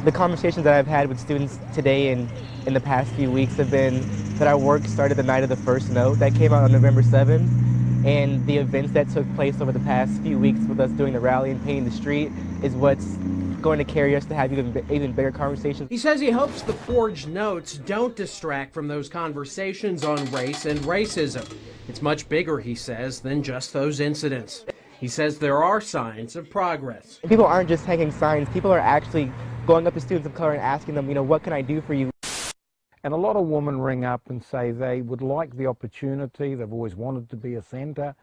The conversations that I've had with students today and in the past few weeks have been that our work started the night of the first note that came out on November 7th, and the events that took place over the past few weeks with us doing the rally and painting the street is what's going to carry us to have even bigger conversations. He says he hopes the forged notes don't distract from those conversations on race and racism. It's much bigger, he says, than just those incidents. He says there are signs of progress. People aren't just hanging signs, people are actually going up to students of color and asking them, what can I do for you? And a lot of women ring up and say they would like the opportunity, they've always wanted to be a centre.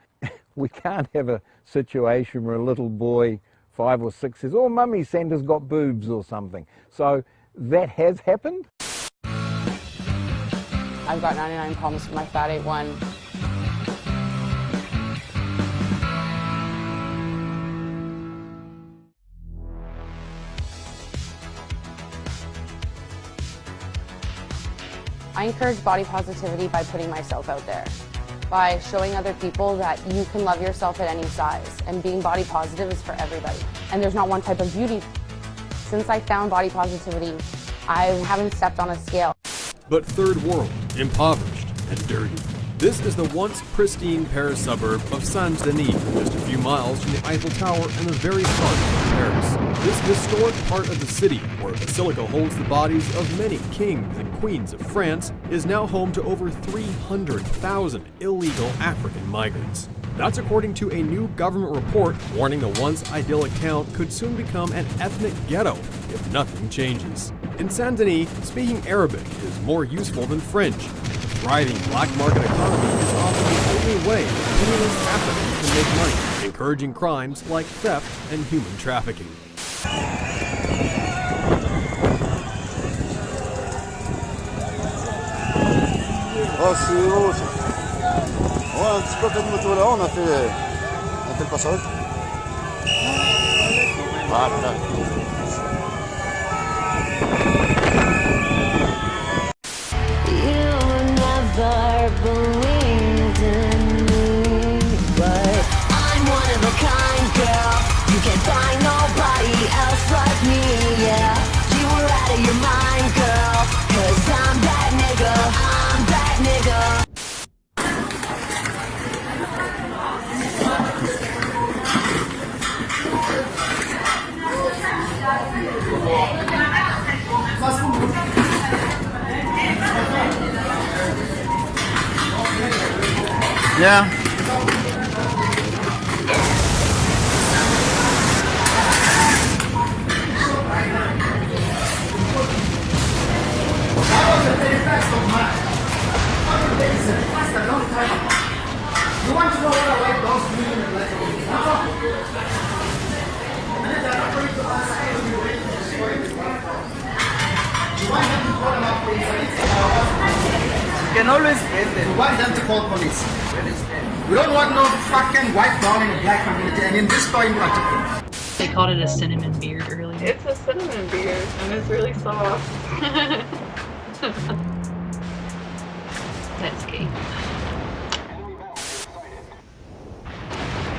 We can't have a situation where a little boy, 5 or 6, says, oh, mummy, centre's got boobs or something. So that has happened. I've got 99 problems with my fat 8-1. I encourage body positivity by putting myself out there, by showing other people that you can love yourself at any size, and being body positive is for everybody. And there's not one type of beauty. Since I found body positivity, I haven't stepped on a scale. But third world, impoverished and dirty. This is the once pristine Paris suburb of Saint-Denis, just a few miles from the Eiffel Tower and the very heart of Paris. This historic part of the city, where a basilica holds the bodies of many kings and queens of France, is now home to over 300,000 illegal African migrants. That's according to a new government report warning the once idyllic town could soon become an ethnic ghetto if nothing changes. In Saint-Denis, speaking Arabic is more useful than French. A thriving black market economy is often the only way penniless Africans can make money, encouraging crimes like theft and human trafficking. Believed in me, but I'm one of a kind, girl. You can't find nobody else like me, yeah. You were out of your mind, girl, 'cause I'm that nigga, I'm that nigga. Yeah. You want to know what I like those people in Que no lo esperen. We want them to call police. We don't want no fucking white, brown, and black community, and in this store in particular. They called it a cinnamon beard earlier. It's a cinnamon beard, and it's really soft. That's key.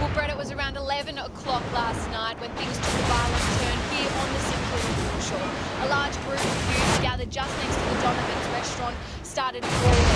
Well, Brett, it was around 11 o'clock last night when things took a violent turn here on the Simcoe foreshore. A large group of youths gathered just next to the Donovan's restaurant started brawling.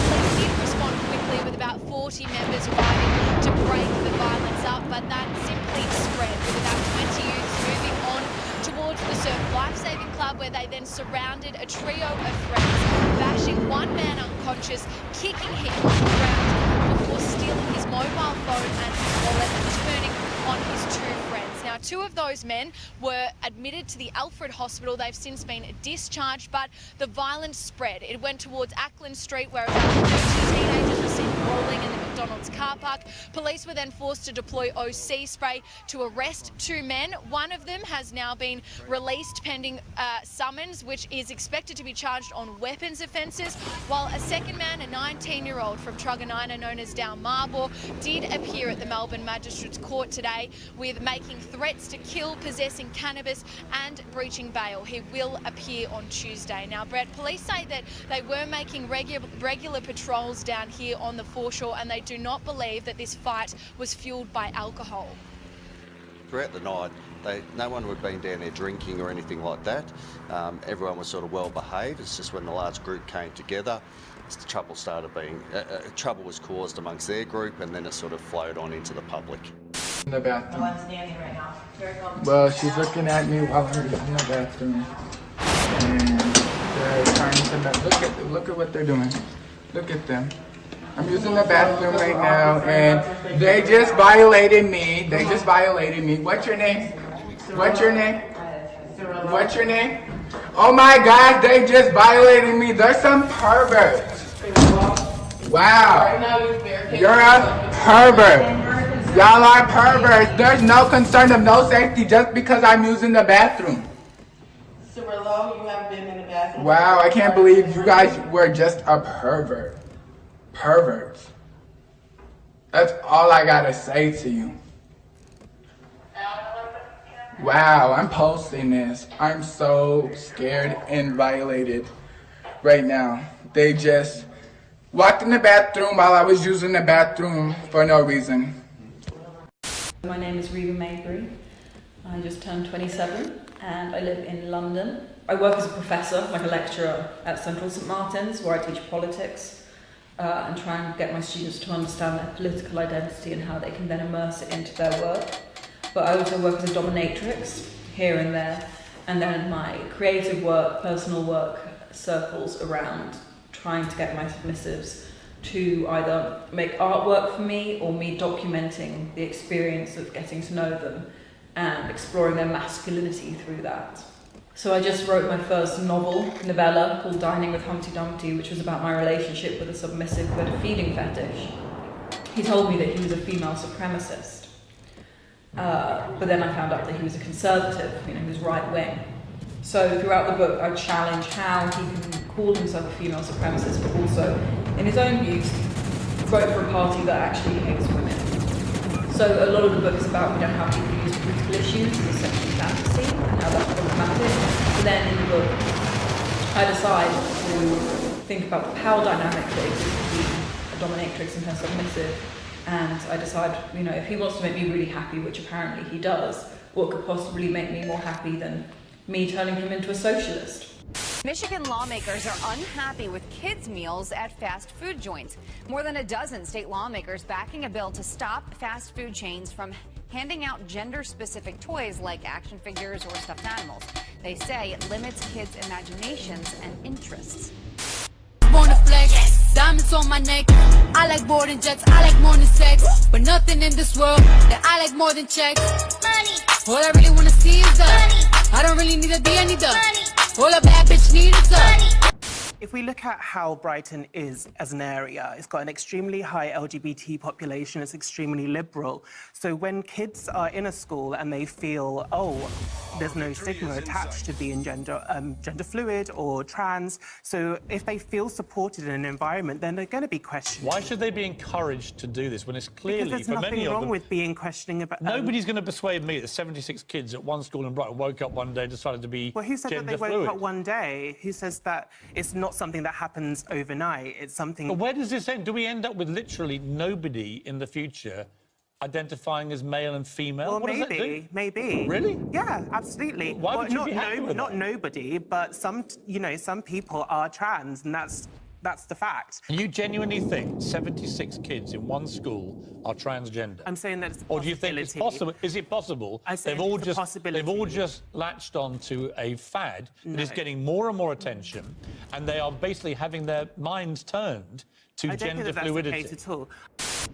Police did respond quickly with about 40 members arriving to break the violence up, but that simply spread with about 20 youths moving on towards the Surf Lifesaving Club, where they then surrounded a trio of friends, bashing one man unconscious, kicking him on the ground before stealing his mobile phone and his wallet and turning on his two friends. Now, 2 of those men were admitted to the Alfred Hospital. They've since been discharged, but the violence spread. It went towards Ackland Street, where about 30 teenagers were seen brawling in the McDonald's car park. Police were then forced to deploy OC spray to arrest 2 men. One of them has now been released pending summons, which is expected to be charged on weapons offences, while a second man, a 19-year-old from Truganina known as Dalmarlbor, did appear at the Melbourne Magistrates Court today with making threats to kill, possessing cannabis and breaching bail. He will appear on Tuesday. Now, Brett, police say that they were making regular patrols down here on the foreshore, and they do not believe that this fight was fueled by alcohol. Throughout the night, No one had been down there drinking or anything like that. Everyone was sort of well behaved. It's just when the large group came together, the trouble started being, trouble was caused amongst their group, and then it sort of flowed on into the public. In the bathroom. I'm standing right now. Well, she's looking at me while I'm in the bathroom, and they're trying to look at what they're doing. Look at them. I'm using the bathroom right now, and they just violated me. They just violated me. What's your name? What's your name? What's your name? Oh my God, they just violated me. They're some perverts. Wow. You're a pervert. Y'all are perverts. There's no concern of no safety just because I'm using the bathroom. Cirillo, you have been in the bathroom. Wow, I can't believe you guys were just a pervert. Perverts. That's all I gotta say to you. Wow, I'm posting this. I'm so scared and violated right now. They just walked in the bathroom while I was using the bathroom for no reason. My name is Reba Maybury. I just turned 27 and I live in London. I work as a professor, like a lecturer at Central St Martin's, where I teach politics and try and get my students to understand their political identity and how they can then immerse it into their work. But I also work as a dominatrix here and there, and then my creative work, personal work circles around trying to get my submissives to either make artwork for me or me documenting the experience of getting to know them and exploring their masculinity through that. So I just wrote my first novella called Dining with Humpty Dumpty, which was about my relationship with a submissive who had a feeding fetish. He told me that he was a female supremacist. But then I found out that he was a conservative, he was right-wing. So throughout the book, I challenge how he can call himself a female supremacist, but also, in his own views, vote for a party that actually hates women. So a lot of the book is about how people use political issues as a sexual fantasy and how that's problematic. But then in the book, I decide to think about the power dynamic that exists between a dominatrix and her submissive. And I decide, if he wants to make me really happy, which apparently he does, what could possibly make me more happy than me turning him into a socialist? Michigan lawmakers are unhappy with kids' meals at fast food joints. More than a dozen state lawmakers backing a bill to stop fast food chains from handing out gender-specific toys like action figures or stuffed animals. They say it limits kids' imaginations and interests. Wanna flex, diamonds on my neck. I like boarding jets, I like more than sex, but nothing in this world that I like more than checks. Money. All I really wanna see is the money. I don't really need a D, I need the money. All a bad bitch need is the money. If we look at how Brighton is as an area, it's got an extremely high LGBT population, it's extremely liberal. So when kids are in a school and they feel, there's no stigma attached to being gender fluid or trans, so if they feel supported in an environment, then they're going to be questioned. Why should they be encouraged to do this when it's clearly, because for there's many nothing of wrong them, with being questioning about... nobody's going to persuade me that 76 kids at one school in Brighton woke up one day and decided to be Well, who said that gender they woke fluid? up one day? Who says that it's not something that happens overnight? It's something... But where does this end? Do we end up with literally nobody in the future identifying as male and female? Well, what does that do? maybe. Really? Yeah, absolutely. Why would you be happy with not that? nobody, but some people are trans, and that's the fact. You genuinely think 76 kids in one school are transgender? I'm saying that it's a Or do you think it's possible? Is it possible they've all just latched on to a fad that is getting more and more attention, and they are basically having their minds turned to gender fluidity? That's the case at all.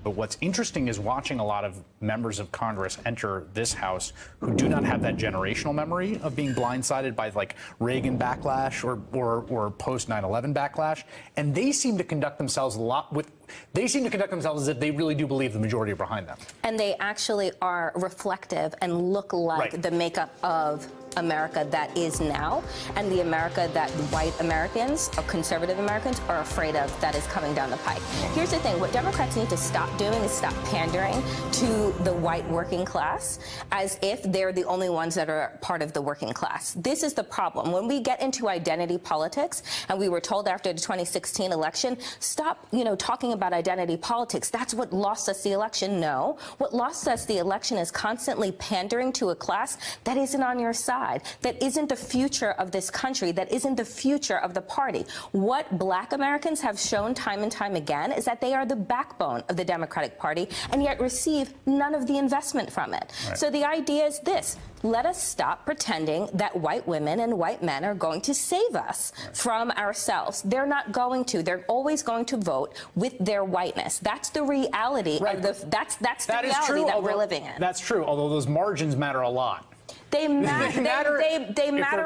But what's interesting is watching a lot of members of Congress enter this House who do not have that generational memory of being blindsided by like Reagan backlash or post 9/11 backlash, and they seem to conduct themselves as if they really do believe the majority are behind them. And they actually are reflective and look like the makeup of America that is now and the America that white Americans or conservative Americans are afraid of that is coming down the pike. Here's the thing, what Democrats need to stop doing is stop pandering to the white working class as if they're the only ones that are part of the working class. This is the problem. When we get into identity politics, and we were told after the 2016 election, stop, talking about identity politics. That's what lost us the election. No, what lost us the election is constantly pandering to a class that isn't on your side, that isn't the future of this country, that isn't the future of the party. What black Americans have shown time and time again is that they are the backbone of the Democratic Party and yet receive none of the investment from it. Right. So the idea is this. Let us stop pretending that white women and white men are going to save us from ourselves. They're not going to. They're always going to vote with their whiteness. That's the reality. Right. That's the reality that we're living in. That's true, although those margins matter a lot. They matter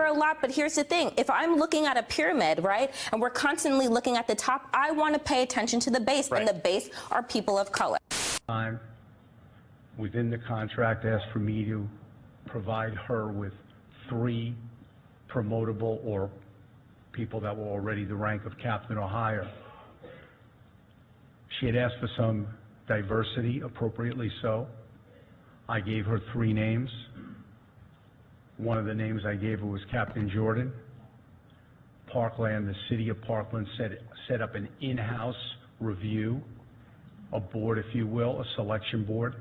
a lot, but here's the thing. If I'm looking at a pyramid, right, and we're constantly looking at the top, I want to pay attention to the base, and the base are people of color. Within the contract, asked for me to provide her with 3 promotable or people that were already the rank of captain or higher. She had asked for some diversity, appropriately so. I gave her 3 names. One of the names I gave her was Captain Jordan. Parkland, the city of Parkland set up an in-house review, a board, if you will, a selection board.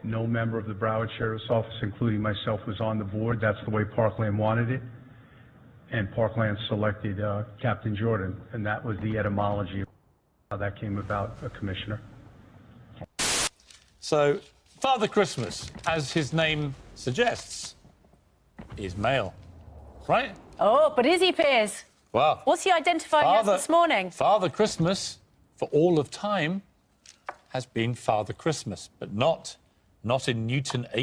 No member of the Broward Sheriff's Office, including myself, was on the board. That's the way Parkland wanted it. And Parkland selected Captain Jordan, and that was the etymology of how that came about, Commissioner. So, Father Christmas, as his name suggests, is male, right? Oh, but is he, Piers? Well, what's he identifying as this morning? Father Christmas, for all of time, has been Father Christmas, but not in Newton